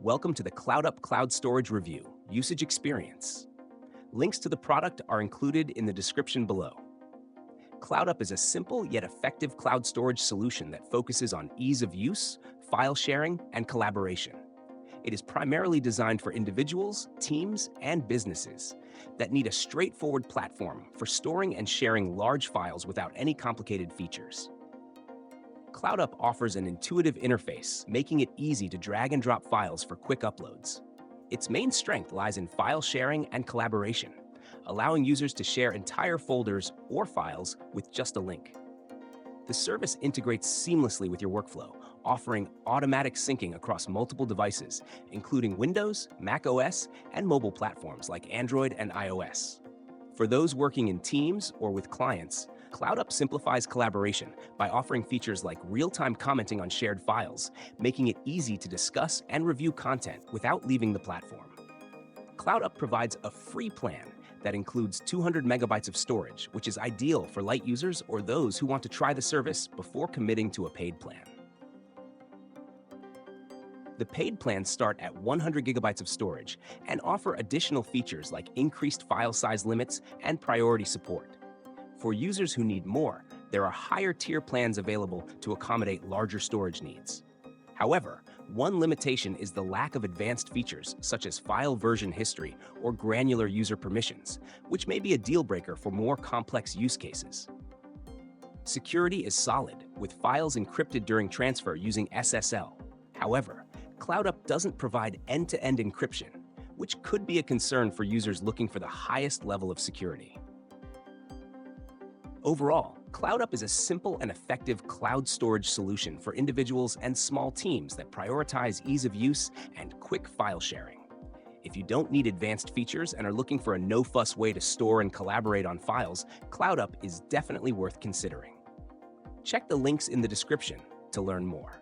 Welcome to the Cloudup Cloud Storage Review Usage Experience. Links to the product are included in the description below. Cloudup is a simple yet effective cloud storage solution that focuses on ease of use, file sharing, and collaboration. It is primarily designed for individuals, teams, and businesses that need a straightforward platform for storing and sharing large files without any complicated features. Cloudup offers an intuitive interface, making it easy to drag and drop files for quick uploads. Its main strength lies in file sharing and collaboration, allowing users to share entire folders or files with just a link. The service integrates seamlessly with your workflow, offering automatic syncing across multiple devices, including Windows, Mac OS, and mobile platforms like Android and iOS. For those working in teams or with clients, Cloudup simplifies collaboration by offering features like real-time commenting on shared files, making it easy to discuss and review content without leaving the platform. Cloudup provides a free plan that includes 200 megabytes of storage, which is ideal for light users or those who want to try the service before committing to a paid plan. The paid plans start at 100 gigabytes of storage and offer additional features like increased file size limits and priority support. For users who need more, there are higher tier plans available to accommodate larger storage needs. However, one limitation is the lack of advanced features such as file version history or granular user permissions, which may be a deal breaker for more complex use cases. Security is solid, with files encrypted during transfer using SSL. However, Cloudup doesn't provide end-to-end encryption, which could be a concern for users looking for the highest level of security. Overall, Cloudup is a simple and effective cloud storage solution for individuals and small teams that prioritize ease of use and quick file sharing. If you don't need advanced features and are looking for a no-fuss way to store and collaborate on files, Cloudup is definitely worth considering. Check the links in the description to learn more.